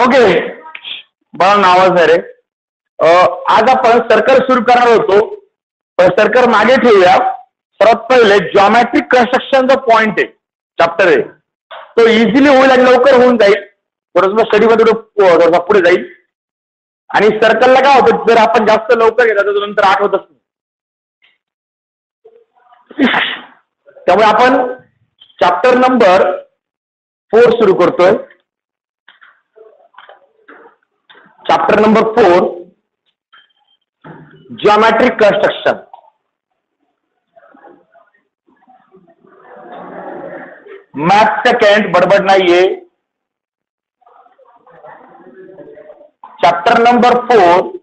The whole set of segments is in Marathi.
ओके, बघा नावाज आहे रे. आज आपण सर्कल सुरू करणार होतो, पण सर्कल मागे ठेवूया. सर्वात पहिले जॉमेट्रिक कन्स्ट्रक्शनचा पॉइंट आहे, चॅप्टर आहे, तो इझिली होईल आणि लवकर होऊन जाईल. थोडंसं स्टडीमध्ये पुढे जाईल. आणि सर्कलला काय होतं, जर आपण जास्त लवकर घेतला तर नंतर आठवतच नाही. त्यामुळे आपण चॅप्टर नंबर 4 सुरू करतोय. Chapter number 4, geometric construction. Math second, बड़बड़ नाहीये. Chapter number 4,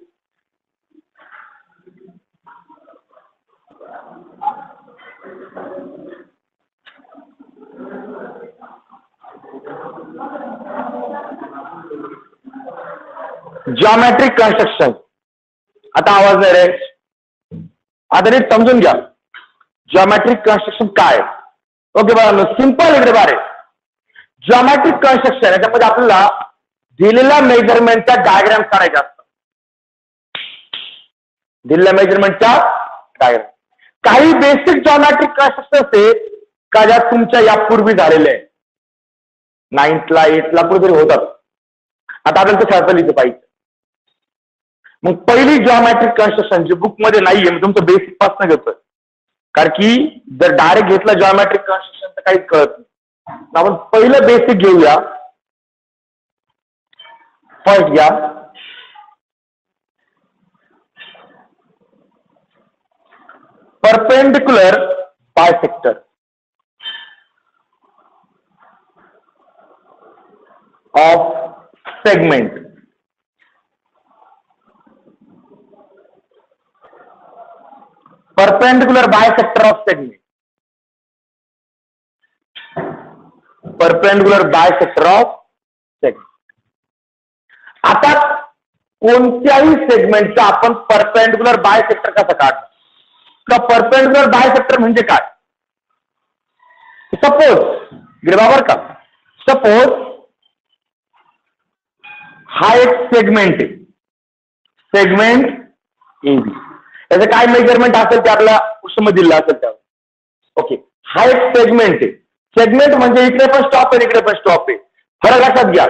geometric construction. आता आवाज नाही रे, आता नीट समजून घ्या जिओमेट्रिक कन्स्ट्रक्शन काय. ओके बघा, सिंपल इकडे बारे. जिओमेट्रिक कन्स्ट्रक्शन याच्यामध्ये आपल्याला दिलेल्या मेजरमेंटचा डायग्राम काढायचा असतो. दिलेल्या मेजरमेंटचा डायग्राम. काही बेसिक जिओमेट्रिक कन्स्ट्रक्शन असते का ज्या तुमच्या यापूर्वी झालेले आहे, 9th ला 8th ला कुठेतरी होतात. आता आपल्याला ते सर्कल इथे पाहिजे. मग पहिली जिओमेट्रिक कन्स्ट्रक्शन जी बुक मध्ये नाहीये, मी तुमचं बेसिक पासून घेतोय, कारण की जर डायरेक्ट घेतलं जिओमेट्रिक कन्स्ट्रक्शन तर काहीच कळत नाही. आपण पहिलं बेसिक घेऊया. फर्स्ट घ्या, perpendicular bisector of segment. Perpendicular bisector of segment. Perpendicular bisector of segment. आता कोणत्याही सेगमेंटचा आपण परपेंडिक्युलर बायसेक्टर कसं काढणार, का परपेंडिक्युलर बायसेक्टर म्हणजे काय. सपोज बरोबर का, सपोज हा एक सेगमेंट आहे, सेगमेंट एबी. त्याचं काय मेजरमेंट असेल ते आपल्या क्वेश्चनमध्ये दिलं असेल त्यावर. ओके, हा एक सेगमेंट आहे. सेगमेंट म्हणजे इकडे पण स्टॉप आहे, इकडे पण स्टॉप आहे. फरक लक्षात घ्या.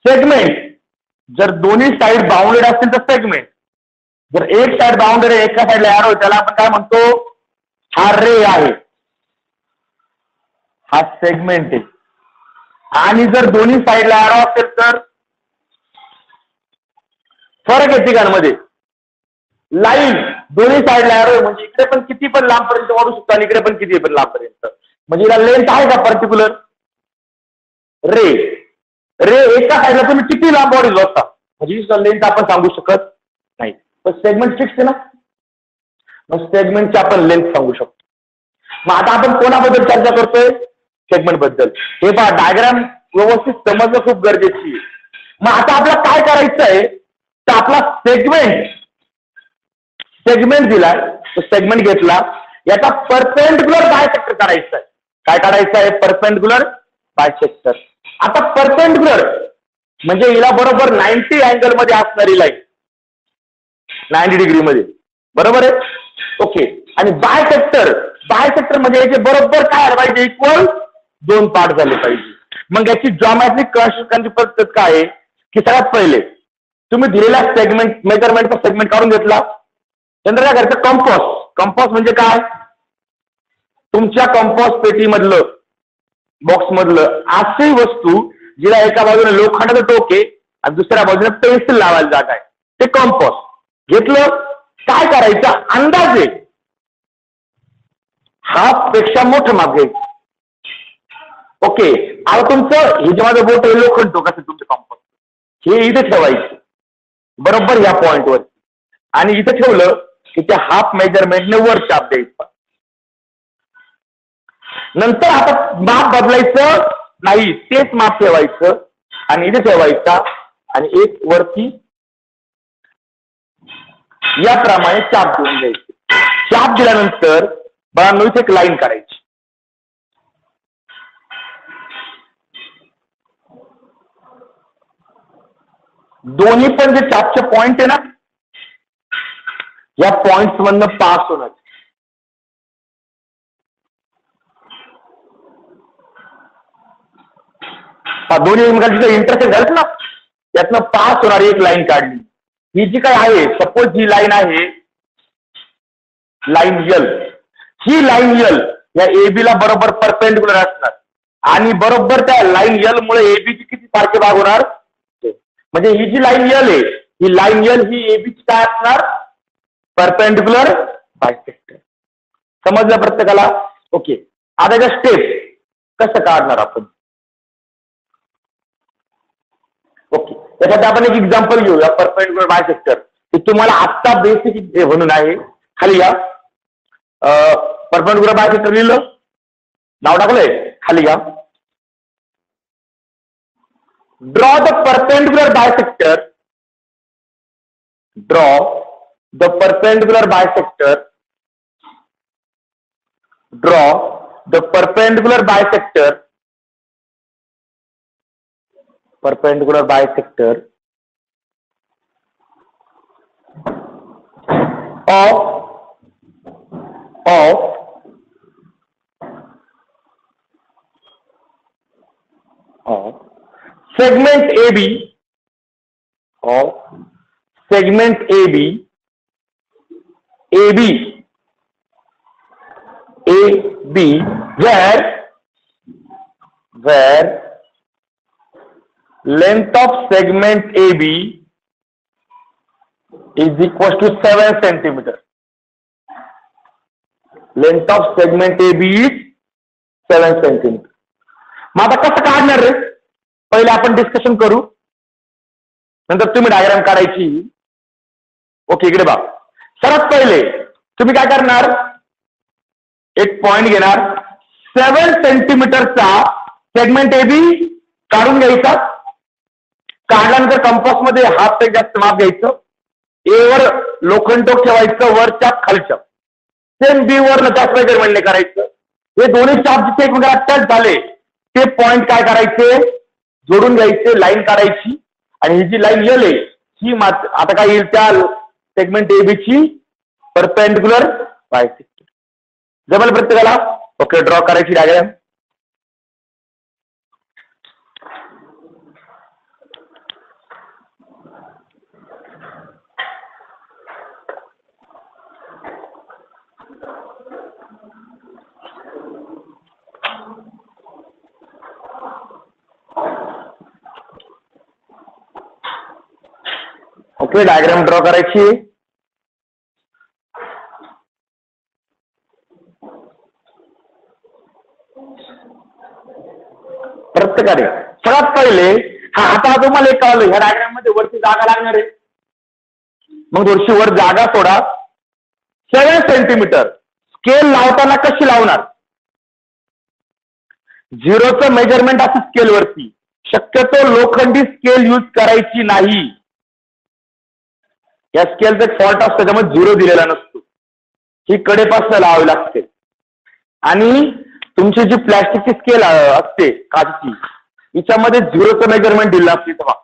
सेगमेंट जर दोन्ही साइड बाउंडेड असतील तर सेगमेंट. जर एक साइड बाउंडेड आहे, एका साइडला एरो, त्याला आपण काय म्हणतो, हा रे आहे, हा सेगमेंट आहे. आणि जर दोन्ही साइडला एरो असेल तर फरक आहे तिघांमध्ये. लाईन दोन्ही साइडला एरो म्हणजे इकडे पण किती पण लांबपर्यंत वाढू शकतो आणि इकडे पण किती पण लांबपर्यंत. म्हणजे याला लेंथ आहे का पर्टिक्युलर. रे रे एका साइडला तुम्ही किती लांब वाढू शकता, म्हणजे लेंथ आपण सांगू शकत नाही. पण सेगमेंट फिक्स आहे ना, मग सेगमेंटची आपण लेंथ सांगू शकतो. मग आता आपण कोणाबद्दल चर्चा करतोय, सेगमेंट बद्दल. हे पहा, डायग्राम व्यवस्थित समजणं खूप गरजेची आहे. मग आता आपल्याला काय करायचं आहे, तर आपला सेगमेंट दिलाय, तो सेगमेंट घेतला, याचा परपेंडिक्युलर बायसेक्टर काढायचा आहे. काय काढायचं आहे, परपेंडिक्युलर बायसेक्टर. आता परपेंडिक्युलर म्हणजे हिला बरोबर 90 अँगल मध्ये असणारी लाईन, 90 डिग्री मध्ये, बरोबर आहे. ओके, आणि बायसेक्टर, बायसेक्टर म्हणजे याचे बरोबर काय आलं पाहिजे, इक्वल 2 पार्ट झाले पाहिजे. मग याची जिओमेट्रिक कन्स्ट्रक्शनची पद्धत काय आहे, की सगळ्यात पहिले तुम्ही दिलेला सेगमेंट, मेजरमेंटचा सेगमेंट काढून घेतला. नंतर काय करायचं, कंपास. कंपास म्हणजे काय, तुमच्या कंपास पेटी मधलं, बॉक्स मधलं अशी वस्तू जिला एका बाजूने लोखंडाचं टोक आहे आणि दुसऱ्या बाजूने पेन्सिल लावायला जागा आहे, ते कंपास घेतलं. काय करायचं, अंदाजे हाफ पेक्षा मोठं माप घ्यायचं. ओके, आता तुमचं हे जे माझं बोट आहे, लोखंड टोक असेल तुमचं कंपास, हे इथे ठेवायचं बरोबर या पॉइंटवर, आणि इथे ठेवलं की त्या हाफ मेजरमेंटने वर चाप द्यायचा. नंतर आता माप बदलायचं नाही, तेच माप ठेवायचं आणि इथे ठेवायचा आणि एक वरती याप्रमाणे चाप देऊन द्यायचे. चाप दिल्यानंतर बाळांनो इथे एक लाईन काढायची. दोन्ही पण जे चापचे पॉइंट आहे ना, या पॉइंट्स मधनं पास होणार. दोन्ही एकमेकांची इंटरसेक्ट झालं ना, यातनं पास होणारी एक लाईन काढली. ही जी काय आहे, सपोज ही लाईन आहे लाईन यल. ही लाईन यल या एबी ला बरोबर परपेंडिक्युलर असणार आणि बरोबर त्या लाईन यल मुळे एबीची किती सारखे भाग होणार. म्हणजे ही जी लाईन यल आहे, ही लाईन यल ही एबीची काय असणार, परपेंडिक्युलर बायसेक्टर. समजलं प्रत्येकाला. ओके, आता याचा स्टेप कसं काढणार आपण. ओके, त्यासाठी आपण एक एक्झाम्पल घेऊया परपेंडिक्युलर बायसेक्टर. ते तुम्हाला आत्ता बेसिक म्हणून आहे. खाली या, परपेंडिक्युलर बायसेक्टर लिहिलं, नाव टाकलंय, खाली या. Draw the perpendicular bisector. Draw the perpendicular bisector. Draw the perpendicular bisector. Perpendicular bisector of segment AB, of segment AB where length of segment AB is equal to 7 centimeter. Length of segment AB is 7 centimeter. मग आता कसं काढणार रे, पहिले आपण डिस्कशन करू, नंतर तुम्ही डायग्राम काढायची. ओके, इकडे बघा. सर्वात पहिले तुम्ही काय करणार, एक पॉइंट घेणार, 7 सेंटीमीटरचा सेगमेंट एबी काढून घ्यायचा. काढल्यानंतर कंपास मध्ये हाफ एक जास्त माप घ्यायचं. ए वर लोखंड टोक ठेवायचं, वर चाप खाली चाप. सेम बी वर त्याच मेजरमेंटने करायचं. हे दोन्ही चाप जिथे एकमेकांना टच झाले ते पॉइंट काय करायचे, जोडून घ्यायचे, लाईन काढायची. आणि ही जी लाईन येईल ही आता काय येईल, त्या सेगमेंट एबीची परपेंडिक्युलर बायसेक्टर. जमेल प्रत्येकाला. ओके, ड्रॉ करायची डायग्राम. ओके, डायग्राम ड्रॉ करायची. प्रत्येकाने सगळ्यात पहिले आता तुम्हाला एक कळलं, ह्या डायग्राम मध्ये वरती जागा लागणार आहे. मग थोडीशी वर जागा सोडा. 7 सेंटीमीटर स्केल लावताना कशी लावणार, झिरोचं मेजरमेंट असं स्केल वरती. शक्यतो लोखंडी स्केल यूज करायची नाही. या स्केलचा एक फॉल्ट असतो, त्याच्यामुळे झिरो दिलेला नसतो. ही कडेपासून लावावी लागते. आणि तुमची जी प्लॅस्टिकची स्केल असते काचची, हिच्यामध्ये झिरोचं मेजरमेंट दिलं असते. तेव्हा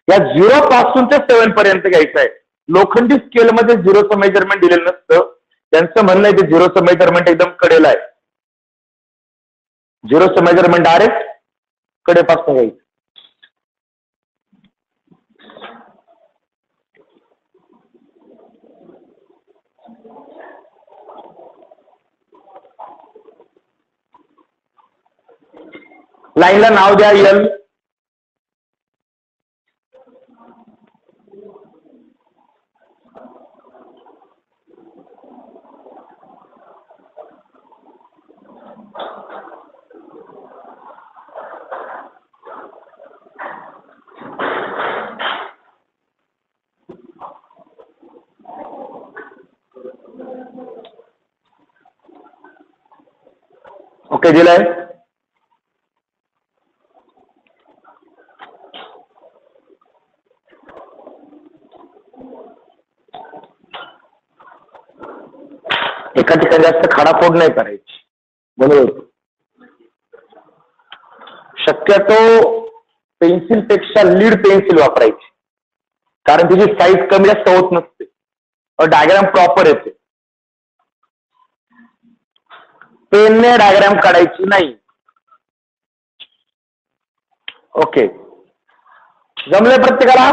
या 0 पासून ते 7 पर्यंत घ्यायचं आहे. लोखंडी स्केलमध्ये झिरोचं मेजरमेंट दिलेलं नसतं. त्यांचं म्हणणं आहे ते झिरोचं मेजरमेंट एकदम कडेला आहे. झिरोचं मेजरमेंट डायरेक्ट कडेपासून घ्यायचं. लाईनला नाव द्या यल. ओके, दिलाय. एका ठिकाणी जास्त खाडाफोड नाही करायची. बरोबर. शक्यतो पेन्सिल पेक्षा लीड पेन्सिल वापरायची. कारण तिची साईज कमी जास्त होत नसते, डायग्राम प्रॉपर येते. पेनने डायग्राम काढायची नाही. ओके, जमले प्रत्येकाला?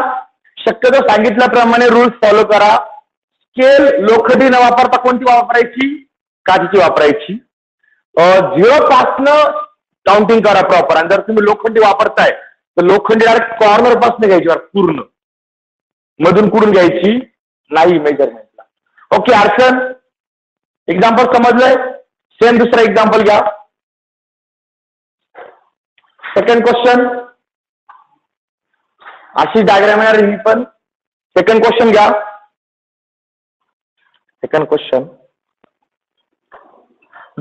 शक्यतो सांगितल्याप्रमाणे रूल्स फॉलो करा. स्केल लोखंडी न वापरता कोणती वापरायची? काचेची वापरायची. 0 पासनं काउंटिंग करा प्रॉपर. आणि जर तुम्ही लोखंडी वापरताय तर लोखंडी डायरेक्ट कॉर्नर पासून घ्यायची पूर्ण, मधून कुठून घ्यायची नाही मेजरमेंटला. ओके, अर्चन एक्झाम्पल समजलंय? सेम दुसरा एक्झाम्पल घ्या. सेकंड क्वेश्चन अशी डायग्राम येणार ही पण. सेकंड क्वेश्चन घ्या. Second question,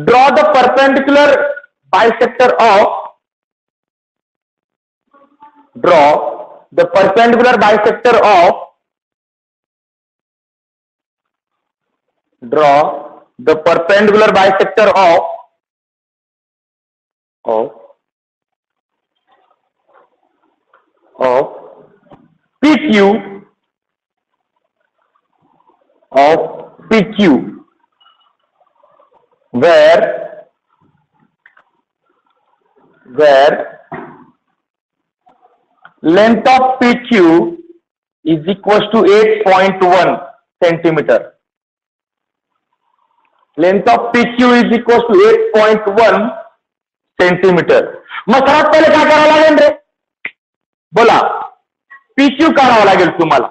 draw the perpendicular bisector of draw the perpendicular bisector of PQ where length of PQ is equals to 8.1 centimeter. Length of PQ is equals to 8.1 centimeter. मग सर्वात पहिले काय करावं लागेल रे? बोला. PQ काढावं लागेल तुम्हाला.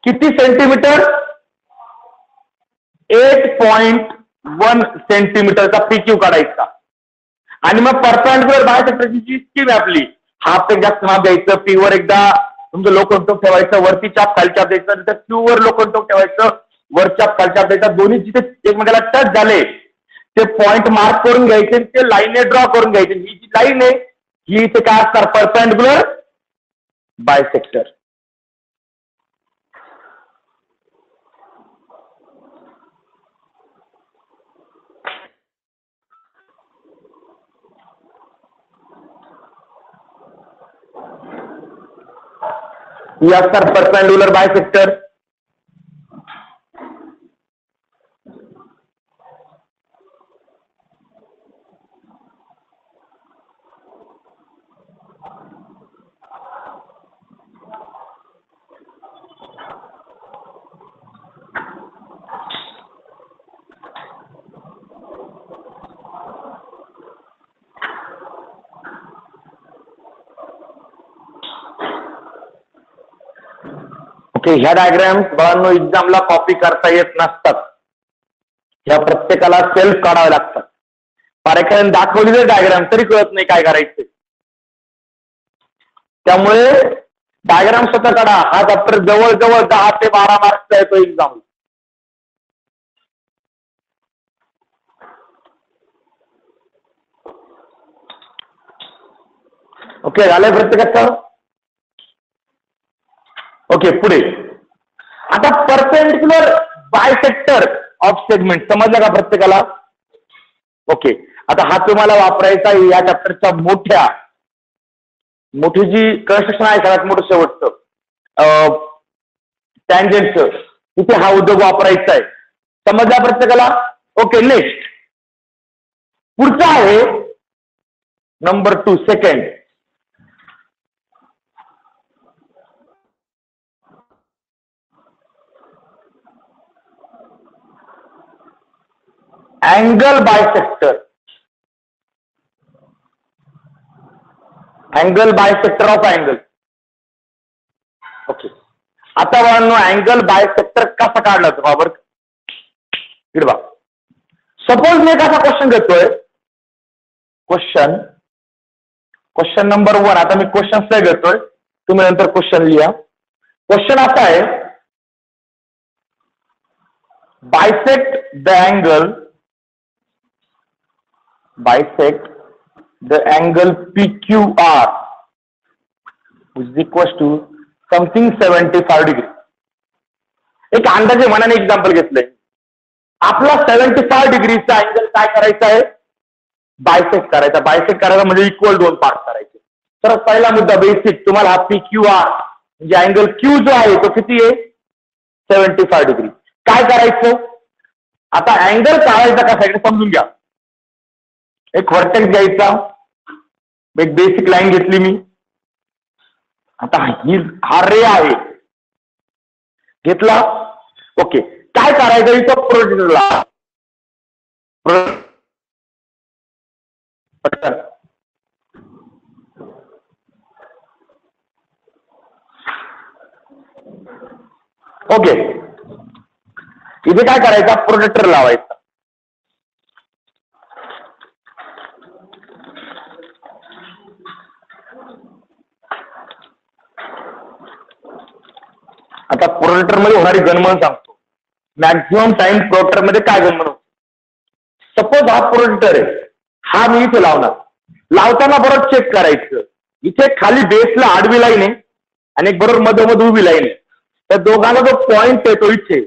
किती सेंटीमीटर? 8.1 सेंटीमीटरचा PQ काढायचा. आणि मग परपेंडिक्युलर बायसेक्टरची जी स्कीम आहे आपली, हाफ एक जास्त माप द्यायचं, पी वर एकदा तुमचं लोखंड टोक ठेवायचं, वरती चाप खाली चाप द्यायचं, नंतर क्यू वर लोखंड टोक ठेवायचं, वर चाप खाली चाप द्यायचा. दोन्ही जिथे एकमेकाला टच झाले ते पॉइंट मार्क करून घ्यायचे, ते लाईनने ड्रॉ करून घ्यायचे. ही जी लाईन आहे ही इथे काय असणार? Perpendicular bisector. ही असणार परपेंडिक्युलर बायसेक्टर. ओके, ह्या डायग्राम बाळांनो एक्झामला कॉपी करता येत नसतात. ह्या प्रत्येकाला सेल्फ काढावे लागतात. पारेखाने दाखवलेले डायग्राम तरी कळत नाही काय करायचे. त्यामुळे डायग्राम स्वतः काढा. हा चॅप्टर जवळजवळ 10 ते 12 मार्क्सचा येतो एक्झाम. ओके, झालंय प्रत्येकाचं? ओके, पुढे आता परपेंडिक्युलर बायसेक्टर ऑफ सेगमेंट समजलं का प्रत्येकाला? ओके, आता हा तुम्हाला वापरायचा या चॅप्टरच्या मोठी जी कन्स्ट्रक्शन आहे सगळ्यात मोठं शेवटचं टँजेंटचं, तिथे हा उद्योग वापरायचा आहे. समजला प्रत्येकाला? ओके, नेक्स्ट पुढचा आहे number 2 second. Angle bisector. Angle bisector of angle. Okay, आता बाळांनो अँगल बायसेक्टर कसा काढला बाबर? इकडे बघा. सपोज मी कसा क्वेश्चन घेतोय, क्वेश्चन नंबर 1. आता मी क्वेश्चन घेतोय, तुम्ही नंतर क्वेश्चन लिहा. क्वेश्चन असा आहे, bisect the angle PQR is equals to something 75 degree. एक अंदाजे मनाने एक्झाम्पल घेतलंय. आपला 75 डिग्रीचा अँगल काय करायचा आहे? बायसेक्ट करायचा. बायसेक्ट करायचा म्हणजे इक्वल 2 पार्ट करायचे. तर पहिला मुद्दा बेसिक, तुम्हाला हा PQR म्हणजे अँगल क्यू जो आहे तो किती आहे 75 डिग्री. काय करायचं आता अँगल काढायचा कसा आहे समजून घ्या. एक व्हर्टेक्स घ्यायचा, एक बेसिक लाईन घेतली मी. आता हा रे आहे घेतला. ओके काय करायचं इथं प्रोजेक्टरला ओके इथे काय करायचा प्रोजेक्टर लावायचा. आता प्रोजेक्टर मध्ये होणारी गणमन सांगतो. मॅक्झिमम टाइम प्रोजेक्टर मध्ये काय गणमन होतो. सपोज हा प्रोजेक्टर आहे, हा मी इथे लावणार. लावताना बरोबर चेक करायचं इथे खाली बेसला आडवी लाईन आहे आणि एक बरोबर मधोमध उभी लाईन आहे. त्या दोघांना जो पॉइंट आहे तो इथे,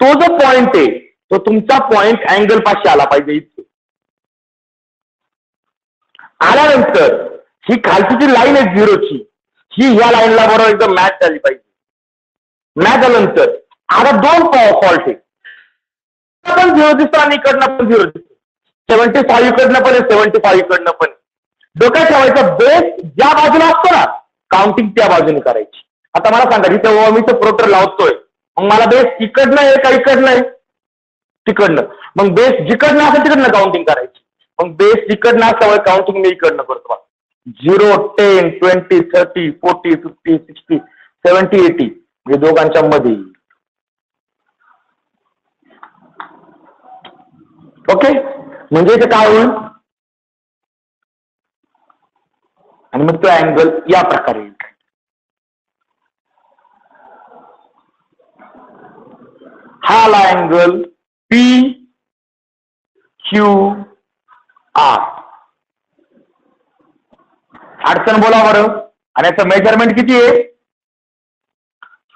तो जो पॉइंट आहे तो तुमचा पॉइंट अँगल पाशी आला पाहिजे. इथे आल्यानंतर ही खालची जी लाईन आहे झिरोची, ही ह्या लाईनला बरोबर एकदम मॅच झाली पाहिजे. मॅच झाल्यानंतर आता दोन फॉल्ट आहे, पण झिरो दिसतो आणि इकडनं पण झिरो दिसतो. 75 इकडनं पण 75 इकडनं पण. डोक्यात ठेवायचं बेस ज्या बाजूला असतो ना काउंटिंग त्या बाजूने करायची. आता मला सांगा जिथे मी तो प्रोटर लावतोय मग मला बेस इकडनं आहे का इकडनं आहे तिकडनं. मग बेस जिकडनं असेल तिकडनं काउंटिंग करायची. मग बेस जिकडनं असल्यामुळे काउंटिंग मी इकडनं करतो. 0 10 20 30 40 50 60 70 80 म्हणजे दोघांच्या मध्ये. ओके म्हणजे इथे काय होईल आणि मग तो अँगल या प्रकारे येईल. हा आला अँगल पी क्यू आर. अडचण बोला बरं. आणि याचं मेजरमेंट किती आहे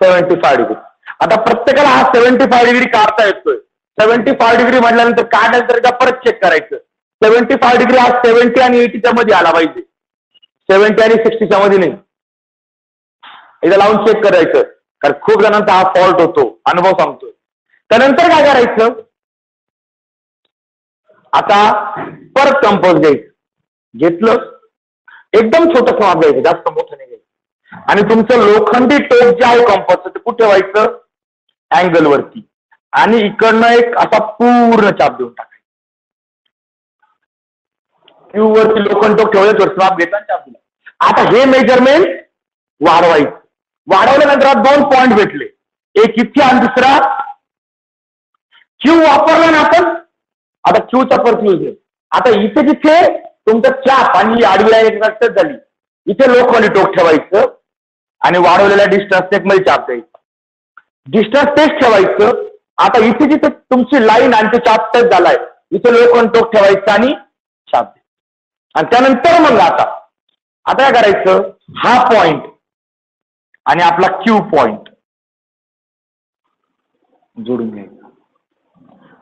75 डिग्री. आता प्रत्येकाला हा 75 डिग्री काढता येतोय. 75 डिग्री म्हटल्यानंतर काढल्यानंतर एकदा परत चेक करायचं. 75 डिग्री हा 70 आणि 80च्या मध्ये आला पाहिजे. 70 आणि 60च्या मध्ये नाही. एकदा लावून चेक करायचं कारण खूप जणांचा हा फॉल्ट होतो, अनुभव सांगतोय. त्यानंतर काय करायचं आता परत कंपोज घ्यायचं. घेतलं एकदम छोटं माप घ्यायचं, जास्त मोठं नाही घ्यायचं. आणि तुमचं लोखंडी टोक जे आहे कंपोजचं ते कुठे ठेवायचं अँगल वरती आणि इकडनं एक असा पूर्ण चाप देऊन टाकायचा. क्यू वरती लोखंड टोक ठेवलं माप घेतला चाप दिला. आता हे मेजरमेंट वाढवायचं. वाढवल्यानंतर दोन पॉइंट भेटले, एक इथे आणि दुसरा क्यू वापरला ना आपण. आता क्यूचा परत यूज आहे. आता इथे जिथे तुमचं चाप आणि आडवी लाईन एक झाली इथे लोखंडी टोक ठेवायचं आणि वाढवलेल्या डिस्टन्स टेक मध्ये चाप द्यायचा. डिस्टन्स टेस्ट ठेवायचं. आता इथे जिथे तुमची लाईन आणि ते चाप टच झालाय इथे लोखंड टोक ठेवायचं आणि चाप द्यायचं. आणि त्यानंतर मग आता काय करायचं हा पॉइंट आणि आपला क्यू पॉइंट जोडून घ्यायचा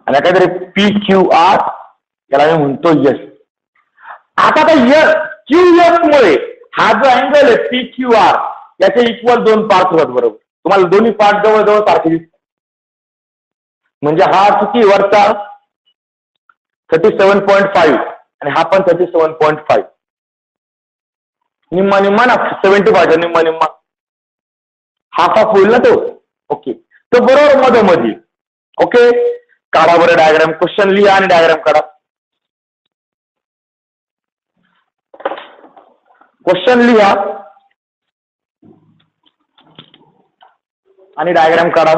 आणि काहीतरी पी क्यू आर याला मी म्हणतो यस. आता क्यू यस मुळे हा जो अँगल आहे पी क्यू आर याचे इक्वल दोन पार्ट होतात. बरोबर तुम्हाला दोन्ही पार्ट जवळजवळ सारखे दिसतात. म्हणजे हा किती वरचा 37.5 आणि हा पण 37.5. निम्मा निम्मा ना 75 निम्मा निम्मा हाफ हाफ होईल ना तो. ओके तो बरोबर मधोमधी. ओके काढा बरं डायग्राम. क्वेश्चन लिहा आणि डायग्राम काढा. क्वेश्चन लिहा आणि डायग्राम काढा.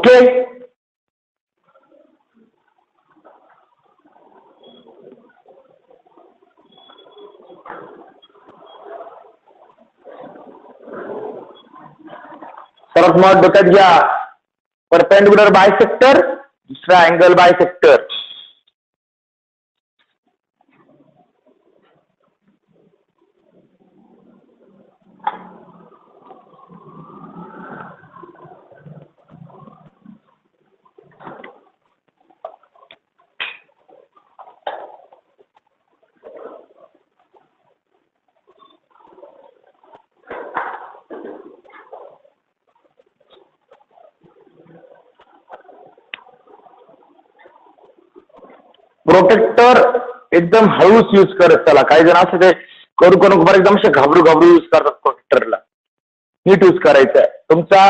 ओके. सर्वात महत्त्वाचं डोक्यात घ्या, परपेंडिक्युलर बायसेक्टर, दुसरा अँगल बायसेक्टर. प्रोटेक्टर एकदम हळूच यूज करत चला. काही जण असं ते करू करू बरं एकदम असे घाबरू घाबरू यूज करतात. प्रोटेक्टरला नीट यूज करायचं आहे. तुमचा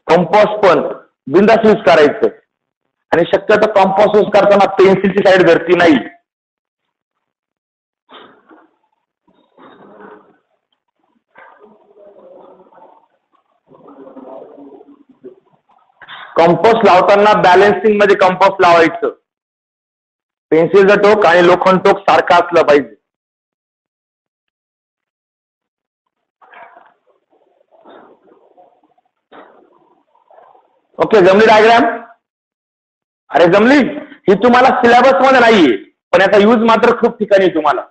कंपॉस पण बिंदास यूज करायचं आणि शक्यतो कंपॉस यूज करताना पेन्सिलची साईड धरती नाही. कंपॉस लावताना बॅलन्सिंग मध्ये कंपॉस लावायचं. पेन्सिलचं टोक आणि लोखंड टोक सारखं असलं पाहिजे. ओके, जमली डायग्राम? अरे जमली. ही तुम्हाला सिलेबस मध्ये नाहीये पण याचा यूज मात्र खूप ठिकाणी तुम्हाला.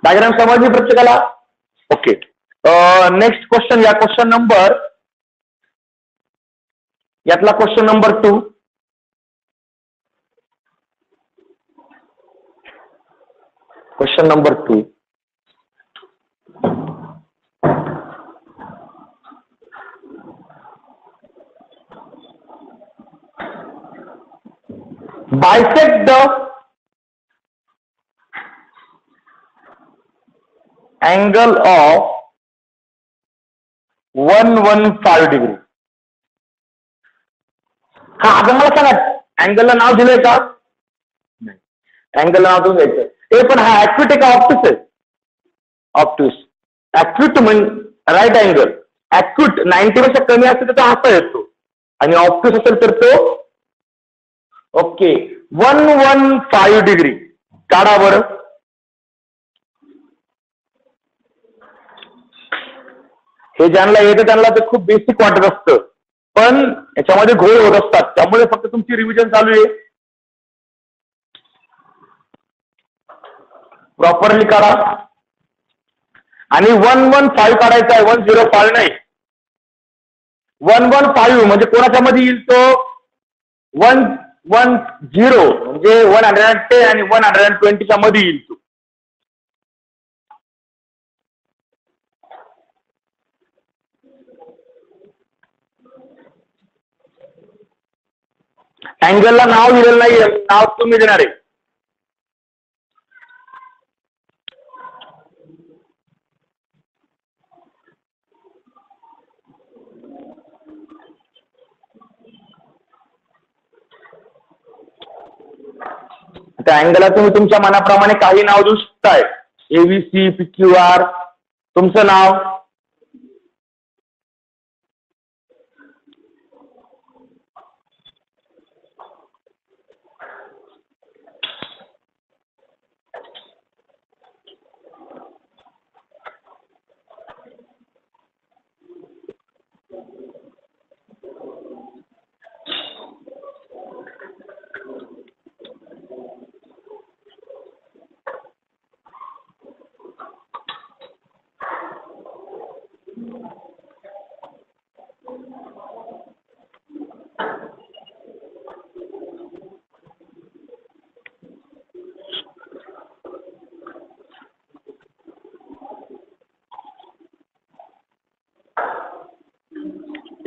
डायग्राम समजली प्रत्येकाला? ओके. नेक्स्ट क्वेश्चन, या क्वेश्चन नंबर, यातला question number 2. Question number 2. bisect the angle of 115 degree. हा, आता मला सांगा अँगलला नाव दिलंय का? अँगलला नाव तुम्ही घ्यायचं. ते पण हा ऍक्यूट आहे का ऑप्टूस आहे? ऑप्टूस. ऍक्यूट म्हणजे राईट अँगल. ऍक्यूट 90 पेक्षा कमी असेल तर तो असा येतो आणि ऑप्टूस असेल तर तो ओके 115 डिग्री. काढा बरं. हे ज्यांना येतं त्यांना ते खूप बेसिक वाटत असतं पण याच्यामध्ये घोळ होत असतात. त्यामुळे फक्त तुमची रिव्हिजन चालू आहे. प्रॉपरली काढा. आणि 115 काढायचा आहे, 105 नाही. 115 म्हणजे कोणाच्या मध्ये येईल तो 110 म्हणजे 110 आणि 120 च्या मध्ये येईल तो. अँगलला नाव दिलेलं नाही, नाव तुम्ही देणार आहे. त्या अँगलला तुम्ही तुमच्या मनाप्रमाणे काही नाव देऊ शकताय. ABC, PQR, तुमचं नाव.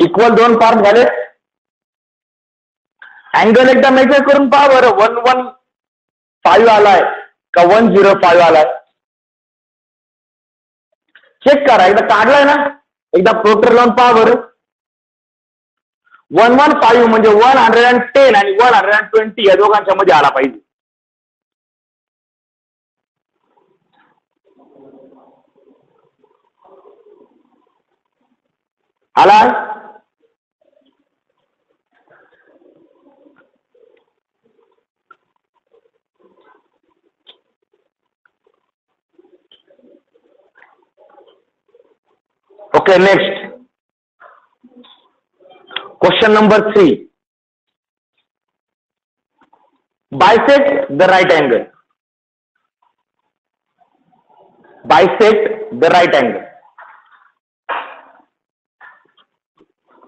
इक्वल 2 पार्ट झाले. अँगल एकदा मेजर करून पहा बरं. 115 आलाय का 105 आलाय चेक करा. एकदा काढलाय ना, एकदा प्रोटर लावून पहा बरं. 115 म्हणजे 110 आणि 120 या दोघांच्या मध्ये आला पाहिजे. आला? Okay, next question number 3. Bisect the right angle. Bisect the right angle.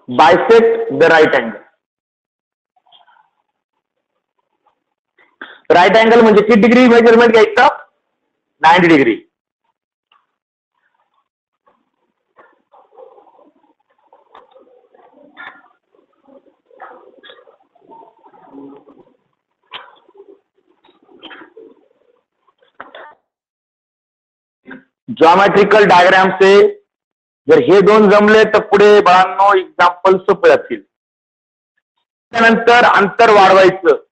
Bisect the right angle. Right angle म्हणजे किती डिग्री मेजरमेंट घ्यायचं? 90 डिग्री. जॉमेट्रिकल डायग्राम से जर हे दोन जमले तर पुढे बाळांनो एक्झाम्पल सोपे असतील. त्यानंतर अंतर वाढवायचं.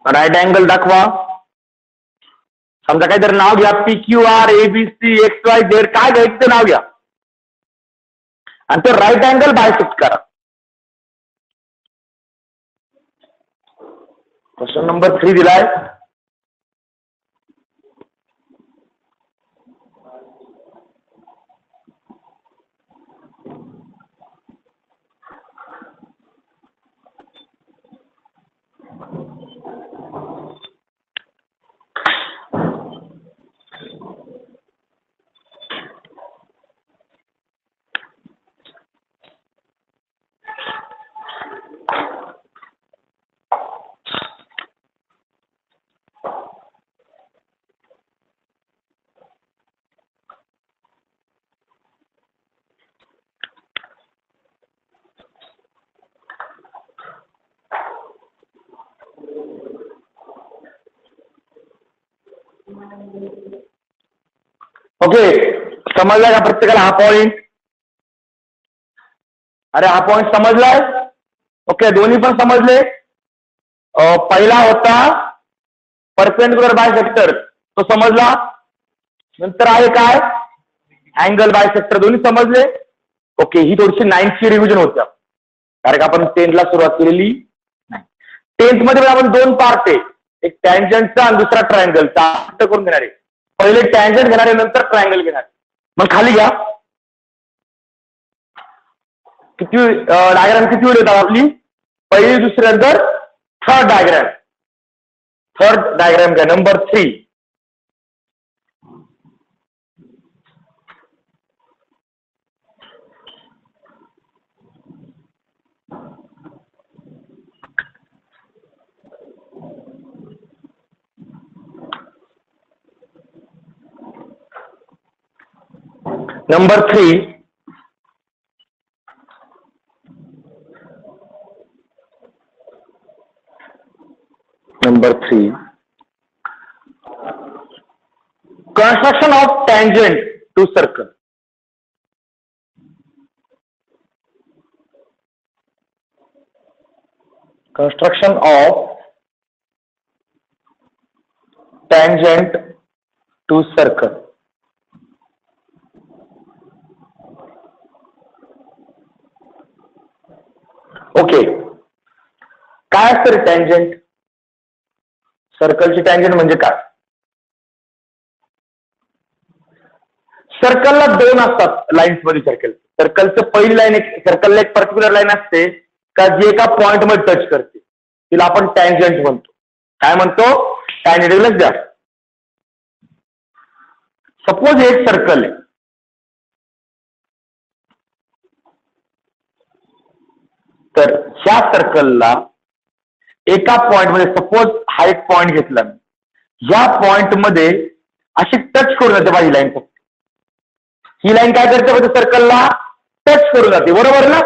राईट अँगल दाखवा. समजा काहीतरी नाव घ्या, PQR ABC XY Z काय घ्यायचं ते नाव घ्या आणि ते राईट अँगल बायसेक्ट करा. क्वेश्चन नंबर 3 दिलाय. ओके, समजलाय का प्रत्येकाला हा पॉइंट? अरे हा पॉइंट समजलाय? ओके, दोन्ही पण समजले. पहिला होता परपेंडिक्युलर बायसेक्टर, तो समजला. नंतर आहे काय? Angle bisector. दोन्ही समजले. ओके, ही थोडीशी 9th ची रिव्हिजन होत्या कारण का आपण 10th ला सुरुवात केलेली नाही. 10th मध्ये आपण दोन पार्ट आहे, एक टँजंटचा आणि दुसरा ट्रायंगलचा. करून घेणारे पहिले टँजंट घेणारे नंतर ट्रायंगल घेणारे. मग खाली घ्या. किती डायग्राम किती वेळ येतात आपली? पहिली, दुसरी, नंतर थर्ड डायग्राम. थर्ड डायग्राम घ्या, number 3. Number 3, construction of tangent to circle. Construction of tangent to circle. Okay, काय असतं टँजंट? सर्कलची टँजंट म्हणजे काय? सर्कलला दोन असतात लाईन्स मध्ये. सर्कलचं पहिली लाईन, सर्कलला एक पर्टिक्युलर लाईन असते का जी एका पॉइंट मध्ये टच करते, तिला आपण टँजंट म्हणतो. काय म्हणतो? टँजंट. द्या, सपोज एक सर्कल आहे. तर ह्या सर्कलला एका पॉइंट मध्ये, सपोज हा एक पॉइंट घेतला, या पॉइंट मध्ये अशी टच करून येते ही लाईन. फक्त ही लाईन काय करते? सर्कलला टच करून जाते, बरोबर ना.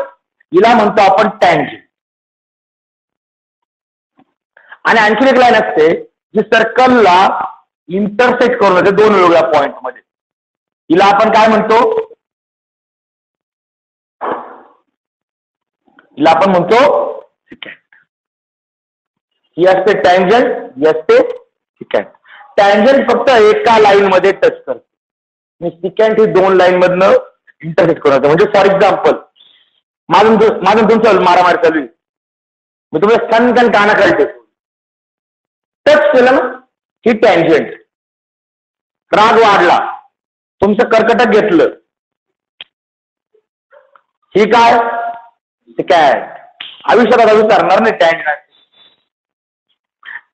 हिला म्हणतो आपण टँजंट. आणि आणखी एक लाईन असते जी सर्कलला इंटरसेक्ट करून जाते दोन वेगवेगळ्या पॉइंट मध्ये. हिला आपण काय म्हणतो, हिला आपण म्हणतो सिकॅन्ट. ही असते टँजंट, ही असते सिकॅन्ट. टँजंट फक्त एका लाईन मध्ये टच करते आणि सिकॅन्ट ही दोन लाईन मधनं इंटरसेक्ट करून जाते. म्हणजे फॉर एक्झाम्पल माझं तुमचं मारामारी चालू आहे, मी तुम्हाला कणकण कानाखाली टच केलं ना, ही टँजंट. राग वाढला, तुमचं कर्कटक घेतलं, ही काय सिकॅन्ट. आयुष्यात विचारणार नाही टँजंट.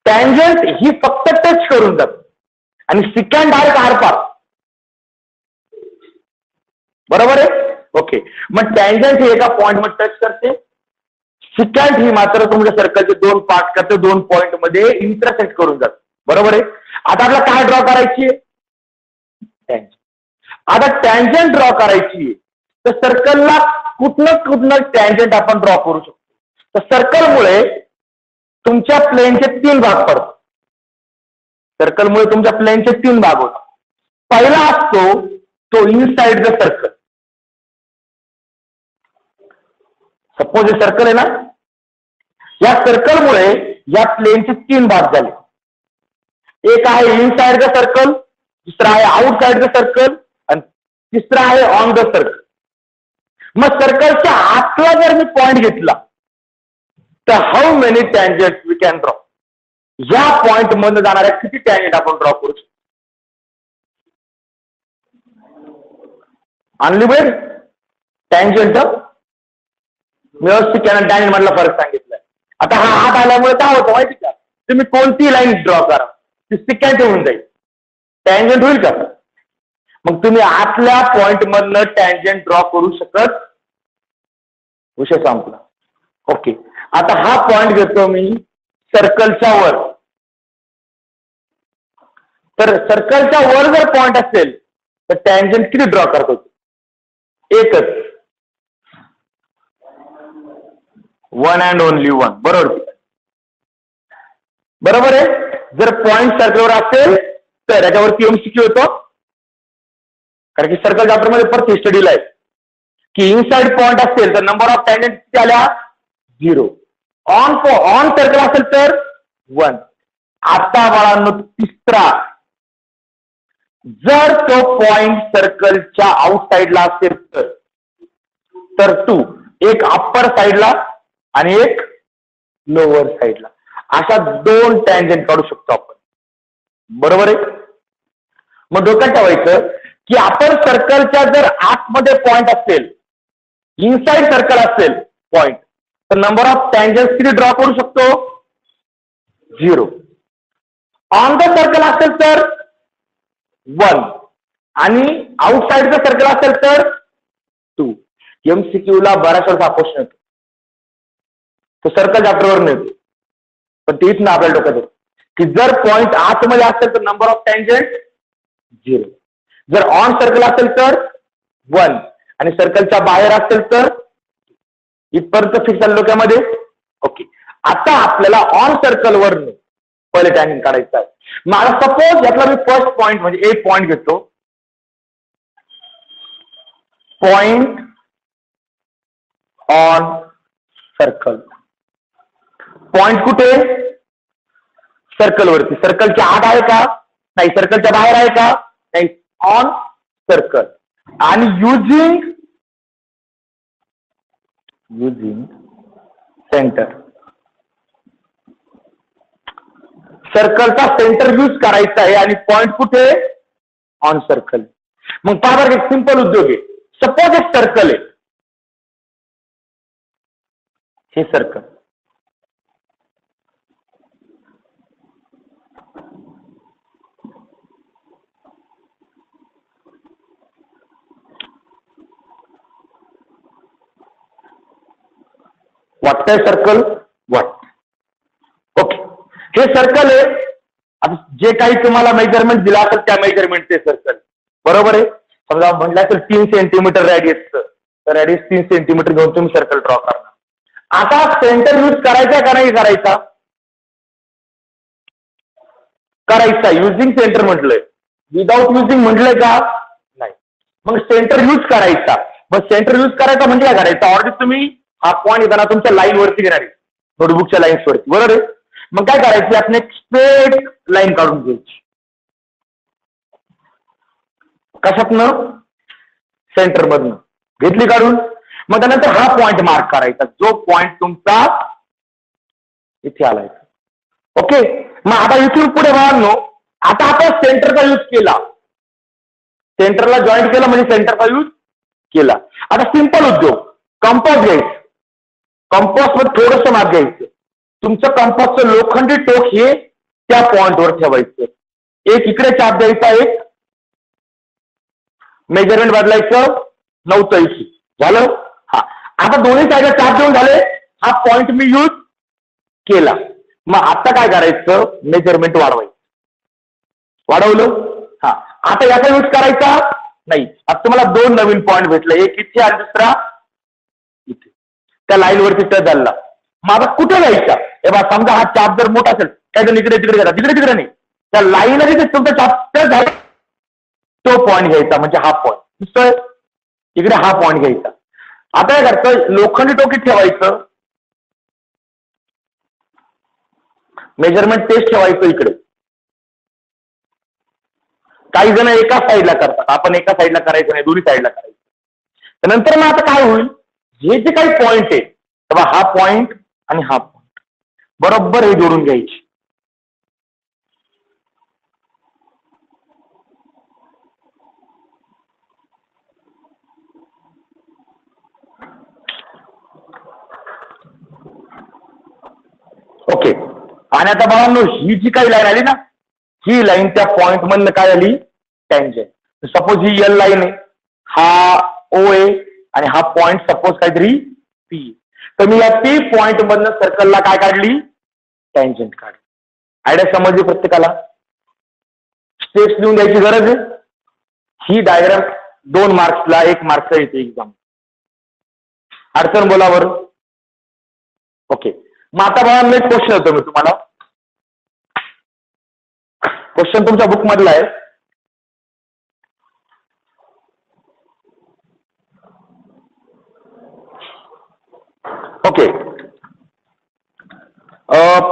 टँजंट ही फक्त टच करून जात आणि सिकॅन्ट डायरेक्ट आरपार, बरोबर आहे. ओके, मग टँजंट ही एका पॉइंट मध्ये टच करते, सिकॅन्ट ही मात्र तुमच्या सर्कलचे दोन पार्ट करते, दोन पॉइंट मध्ये इंटरसेक्ट करून जात, बरोबर आहे. आता आपल्याला काय ड्रॉ करायची आहे, टँजंट. आता टँजंट ड्रॉ करायची आहे तर सर्कलला कुठनं टँजंट आपण ड्रॉ करू शकतो. तर सर्कलमुळे तुमच्या प्लेनचे तीन भाग पडतात. सर्कलमुळे तुमच्या प्लेनचे तीन भाग होतात. पहिला असतो तो इनसाइड द सर्कल. सपोज हे सर्कल आहे ना, या सर्कलमुळे या प्लेनचे तीन भाग झाले. एक आहे इनसाइड द सर्कल, दुसरा आहे आउटसाइड द सर्कल आणि तिसरा आहे ऑन द सर्कल. मग सर्कलच्या आतला जर मी पॉइंट घेतला तर how many tangent we can draw. या पॉइंट मधून जाणाऱ्या किती टँजंट आपण ड्रॉ करू शकतो. Unlimited tangent. व्यवस्थित त्यानं टँजंट मधला फरक सांगितलाय. आता हा हात आल्यामुळे काय होतं माहिती का, तुम्ही कोणती लाईन ड्रॉ करा ती सिकॅन्ट होऊन जाईल, टँजंट होईल का. मग तुम्ही आतल्या पॉइंट मधनं टँजंट ड्रॉ करू शकत, विषय संपला. ओके, आता हा पॉइंट घेतो मी सर्कलच्या वर. तर सर्कलच्या वर जर पॉइंट असेल तर टँजंट किती ड्रॉ करतो, एकच, वन अँड ओनली वन, बरोबर. बरोबर आहे. जर पॉइंट सर्कलवर असेल तर याच्यावरती एमसीक्यू होतो, कारण की सर्कल चॅप्टर मध्ये परत स्टडीला आहे की इनसाइड पॉइंट असेल तर नंबर ऑफ टँजंट किती आल्या, 0. ऑन सर्कल असेल तर 1. आता बाळांनो तिसरा, जर तो पॉइंट सर्कलच्या आउटसाइडला असेल तर 2. एक अप्पर साइडला आणि एक लोअर साइडला. अशा दोन टँजंट काढू शकतो आपण, बरोबर आहे. मग डोक्यात ठेवायचं की आपण सर्कलच्या जर आतमध्ये पॉइंट असेल, इनसाइड सर्कल असेल पॉइंट, तर नंबर ऑफ टँजंट किती ड्रॉ करू शकतो, 0. ऑन द सर्कल असेल तर 1 आणि आउटसाइडचं सर्कल असेल तर 2. एमसीक्यू ला बराच वेळा क्वेश्चन येतो, तो सर्कल चॅप्टरवर नेतो, पण तेच ना आपल्या डोक्यात येतो की जर पॉइंट आतमध्ये असेल तर नंबर ऑफ टँजंट 0. जर ऑन सर्कल असेल तर 1 आणि सर्कलच्या बाहेर असेल तर, इथपर्यंत फिक्स झालं डोक्यामध्ये. ओके, आता आपल्याला ऑन सर्कलवर पहिले टँजंट काढायचं आहे. मला सपोज यातला मी फर्स्ट पॉइंट म्हणजे एक पॉइंट घेतो, पॉइंट ऑन सर्कल. पॉइंट कुठे, सर्कलवरती. सर्कलच्या आत आहे का, नाही. सर्कलच्या बाहेर आहे का, नाही. On circle. आणि युजिंग सेंटर, सर्कलचा सेंटर यूज करायचा आहे आणि पॉइंट कुठे, ऑन सर्कल. मग पहा एक सिंपल उद्योग आहे. सपोज एक सर्कल आहे, हे सर्कल, वाटतंय सर्कल, ओके. हे सर्कल आहे. आता जे काही तुम्हाला मेजरमेंट दिला असेल त्या मेजरमेंटचे सर्कल, बरोबर आहे. समजा म्हटलं असेल 3 सेंटीमीटर रेडियसचं, तर रेडियस 3 सेंटीमीटर घेऊन तुम्ही सर्कल ड्रॉ करणार. आता सेंटर यूज करायचा का नाही करायचा? करायचा. युजिंग सेंटर म्हटलंय, विदाउट युजिंग म्हटलंय का? नाही. मग सेंटर यूज करायचा. मग सेंटर यूज करायचा म्हणजे काय करायचं? ऑलरेडी तुम्ही हा पॉईंट येताना तुमच्या लाईन वरती घेणार आहे, नोटबुकच्या लाईन्स वरती, बरोबर आहे? मग काय करायचं? आपण एक स्ट्रेट लाईन काढून घ्यायची. कशातनं? सेंटर मधनं घेतली काढून. मग त्यानंतर हा पॉइंट मार्क करायचा, जो पॉइंट तुमचा इथे आलाय. ओके. मग आता इथून पुढे बघा, आता आपण सेंटरचा यूज केला, सेंटरला जॉईंट केला म्हणजे सेंटरचा यूज केला. आता सिंपल उद्योग, कंपास घ्यायचं. कंपास मध्ये थोडंसं माप घ्यायचं. तुमचं कंपासचं लोखंडी टोक हे त्या पॉइंटवर ठेवायचं. एक इकडे चाप द्यायचा, एक मेजरमेंट बदलायचं 9 झालं. हा, आता दोन्ही साईडला चाप देऊन झाले. हा पॉइंट मी यूज केला. मग आता काय करायचं? मेजरमेंट वाढवायचं. वाढवलं. हा, आता याचा यूज करायचा नाही. आता तुम्हाला 2 नवीन पॉइंट भेटले, एक इथे आणि दुसरा इथे, त्या लाईन वरती टच झाला. मग आता कुठे जायचा? हे बघा, समजा हा चाप जर मोठा असेल, काय जण इकडे तिकडे गेला, तिकडे तिकडे नाही, त्या लाईन जिथे तुमचा चाप टच झाला तो पॉइंट घ्यायचा, म्हणजे हा पॉइंट. दिसतोय? इकडे हा पॉइंट घ्यायचा. आता काय करतं? लोखंडी टोकीत ठेवायचं, मेजरमेंट तेच ठेवायचं इकडे. काही जण एका साईडला करतात, आपण एका साईडला करायचं नाही, दोन्ही साईडला करायचं. नंतर मग आता काय होईल? हे जे काही पॉइंट आहे, तेव्हा हा पॉइंट आणि हा पॉइंट बरोबर हे जोडून घ्यायचे. ओके. आणि आता बघा, ही जी काही लाईन आली ना, ही लाईन त्या पॉइंट मधनं काय आली? टँजंट. सपोज ही एल लाईन आहे, हा ओ आहे आणि हा पॉइंट सपोज काहीतरी पी. तर मी या पी पॉइंट मधनं सर्कलला काय काढली? टँजंट काढली. आयडिया समजली प्रत्येकाला? स्टेप्स लिहून द्यायची गरज आहे. ही डायग्राम 2 मार्क्सला 1 मार्क्सला येते एक्झाम. अडचण बोला बरं. ओके. मग आता बघा, मी क्वेश्चन होतो मी तुम्हाला. क्वेश्चन तुमच्या बुक मधला आहे. ओके.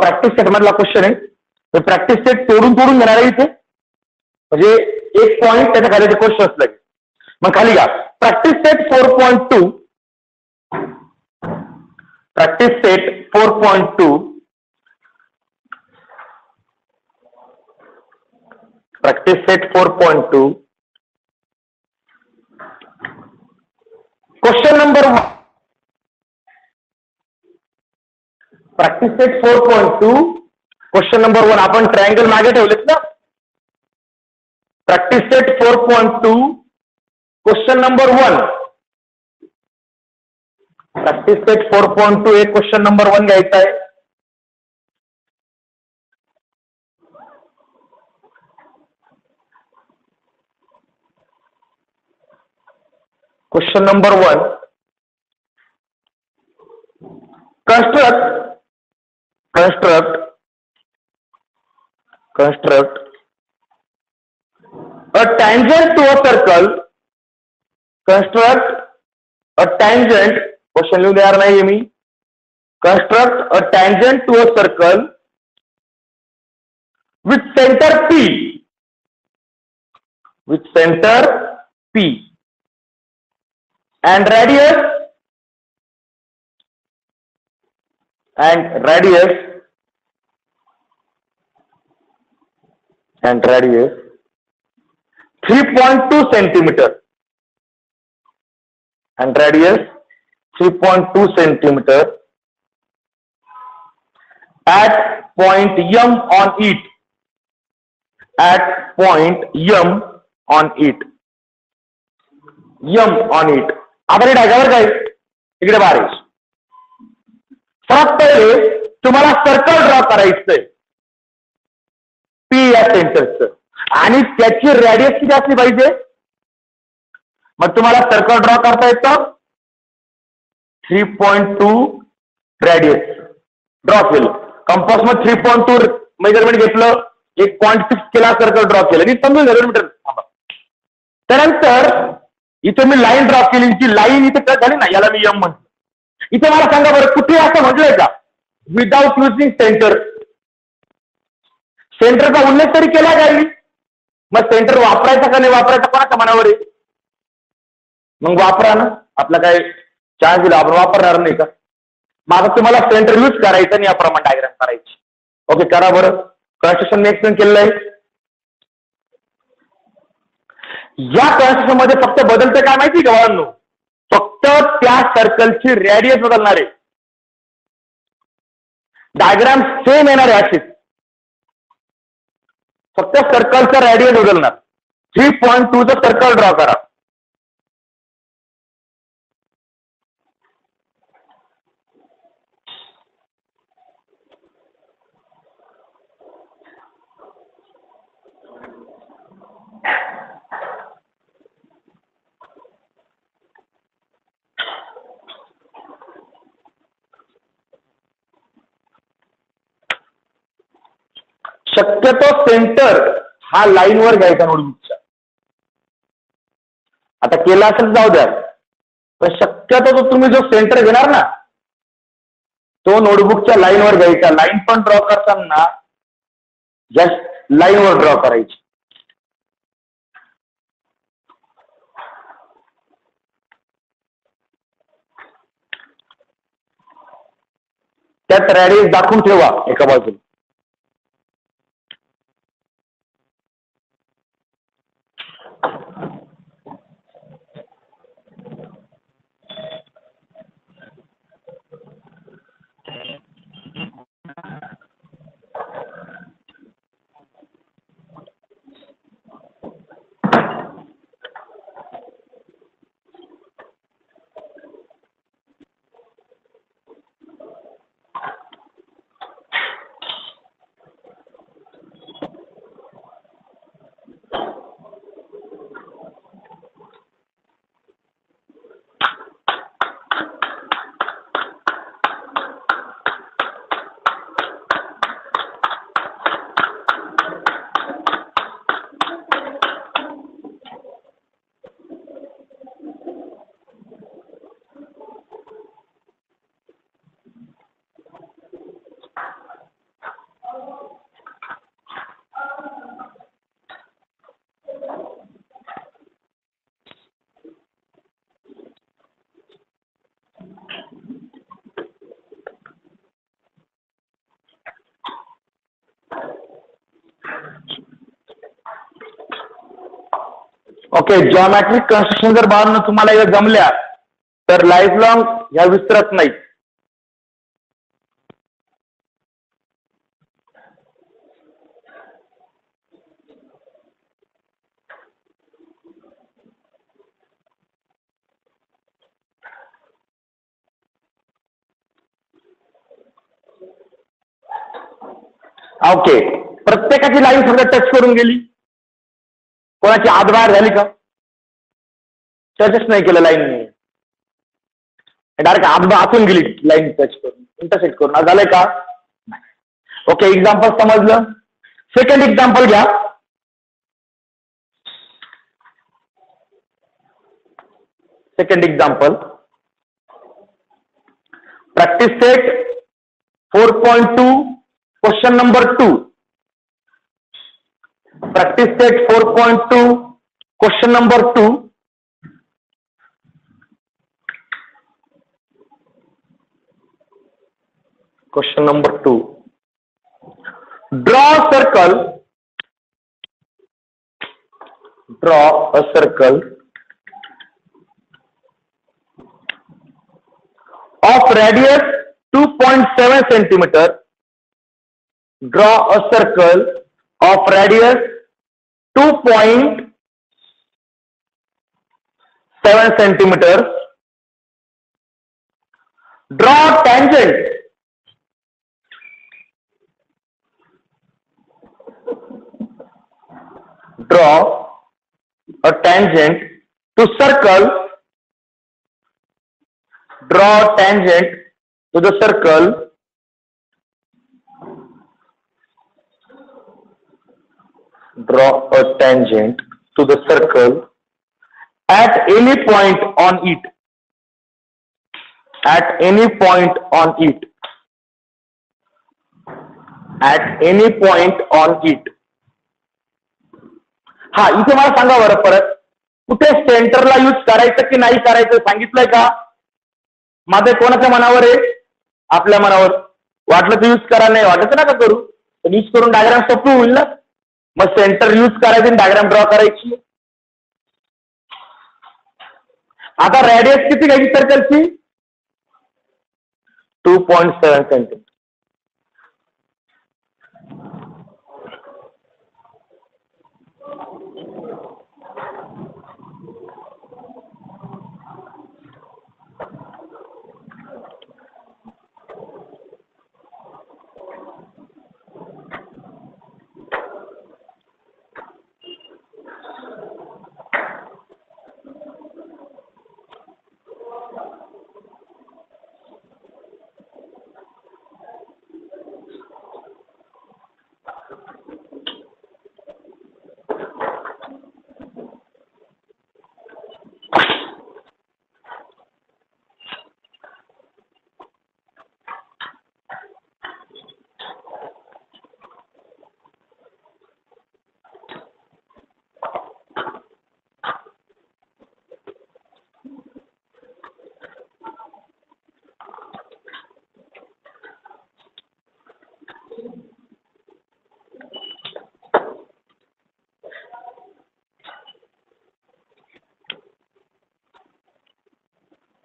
प्रॅक्टिस सेट मधला क्वेश्चन आहे. प्रॅक्टिस सेट तोडून घेणार आहे इथे, म्हणजे एक पॉइंट त्याच्या खाली क्वेश्चन असलं. मग खाली घ्या practice set 4.2. Practice set 4.2. Practice set 4.2. Question number 1. Practice set 4.2 question number 1. आपण ट्रायंगल मागे ठेवलेत ना. Practice set 4.2 question number 1. Practice set 4.2 एक क्वेश्चन नंबर 1 घ्यायचा आहे. Question number 1. construct a tangent to a circle. Construct a tangent. Question लिहून देणार नाही मी. Construct a tangent to a circle with center P. With center P and radius 3.2 centimeter and radius 3.2 centimeter at point M on it. At point M on it. M on it. आता हे डायग्राम काय इकडे बाहेर. सर्वात पहिले तुम्हाला सर्कल ड्रॉ करायचंय पी या सेंटरचं, आणि त्याची रेडियस किती असली पाहिजे. मग तुम्हाला सर्कल ड्रॉ करता येतं. 3.2 रेडियस ड्रॉ केलं. कंपास मध्ये 3.2 मेजरमेंट घेतलं, एक 0.6 केला, सर्कल ड्रॉ केलं, मी समजून झालं मीटर. त्यानंतर इथे मी लाईन ड्रॉ केली, जी लाईन इथे कट झाली ना, याला मी एम म्हणतो. इथे मला सांगा बरं, कुठे असं म्हटलंय का विदाउट युजिंग सेंटर? सेंटरचा उल्लेख तरी केला जाईल. मग सेंटर वापरायचा का नाही वापरायचा कोणाच्या मनावर आहे? मग वापरा ना, आपला काय चान्स दिला आपण वापरणार नाही का? मग तुम्हाला सेंटर यूज करायचं आणि याप्रमाणे डायग्राम करायची. ओके, करा बरं. कन्स्ट्रक्शन एक्सप्लेन केलेलं आहे. या कन्स्ट्रक्शन मध्ये फक्त बदलते काय माहिती का बाळांनो? फक्त त्या सर्कलची रेडियस बदलणार आहे. डायग्राम सेम येणार आहे अशीच, फक्त सर्कलचा रेडियस बदलणार. 3.2 चं सर्कल ड्रॉ करा. शक्यतो सेंटर हा लाईनवर घ्यायचा नोटबुकच्या. आता केला असेल जाऊ द्या, पण शक्यतो तो तुम्ही जो सेंटर घेणार ना तो नोटबुकच्या लाईनवर घ्यायचा. लाईन पण ड्रॉ करताना जस्ट लाईनवर ड्रॉ करायची. त्यात रेडियस दाखवून ठेवा एका बाजूला. ओके, जॉमेट्रिक कन्स्ट्रक्शन जर बाळांनो तुम्हाला या जमल्या तर लाईफ लॉंग ह्या विसरत नाहीत. ओके, प्रत्येकाची लाईन फक्त टच करून गेली, कोणाची आत बाहेर झाली का? टचच नाही केलं लाईनने, डायरेक्ट आतून गेली लाईन टच करून, इंटरसेक्ट करून. आज झालंय का? ओके, एक्झाम्पल समजलं. सेकंड एक्झाम्पल घ्या. Second example, practice set 4.2 question number 2. Practice set 4.2 question number 2. Question number 2. Draw a circle. Draw a circle of radius 2.7 centimeter. Draw a circle of radius 2.7 centimeters. Draw tangent. Draw a tangent to circle draw tangent to the circle at any point on it. At any point on it. हा, इथे मला सांगा बरं परत, कुठे सेंटरला यूज करायचं की नाही करायचं सांगितलंय का? माझं कोणाच्या मनावर आहे? आपल्या मनावर. वाटलं तर यूज करा, नाही वाटलं तर नका करू. पण यूज करून डायग्राम सोपी होईल ना. मग सेंटर यूज करायचं आणि डायग्राम ड्रॉ करायची. आता रेडियस किती घ्यायची सर्कलची? 2.7 सेंटीमीटर.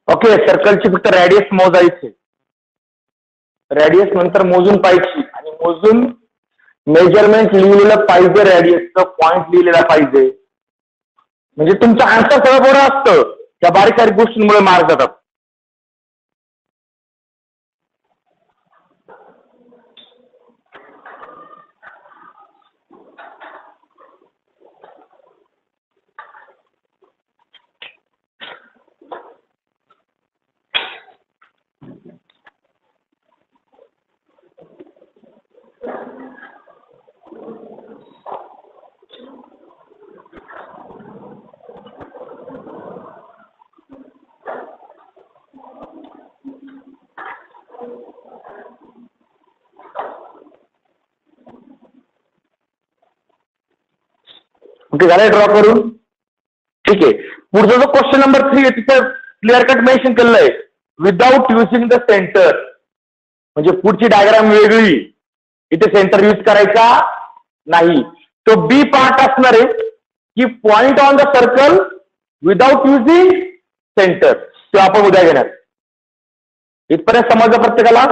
ओके, सर्कलची फक्त रेडियस मोजायची. रेडियस नंतर मोजून पाहिजे आणि मोजून मेजरमेंट लिहिलेलं पाहिजे, रेडियसचं पॉइंट लिहिलेला पाहिजे. म्हणजे तुमचं आन्सर सगळं बरं असतं. त्या बारीक बारीक गोष्टींमुळे मार्क जातात. ओके, झालंय ड्रॉ करून. ठीक आहे, पुढचा जो क्वेश्चन नंबर 3 आहे तिथं क्लिअर कट मेन्शन केलेलं आहे विदाउट युजिंग द सेंटर. म्हणजे पुढची डायग्राम वेगळी, इथे सेंटर यूज करायचा नाही. तो बी पार्ट असणार आहे की point on the circle without using centre. तो आपण उद्या घेणार. इथपर्यंत समजलं प्रत्येकाला?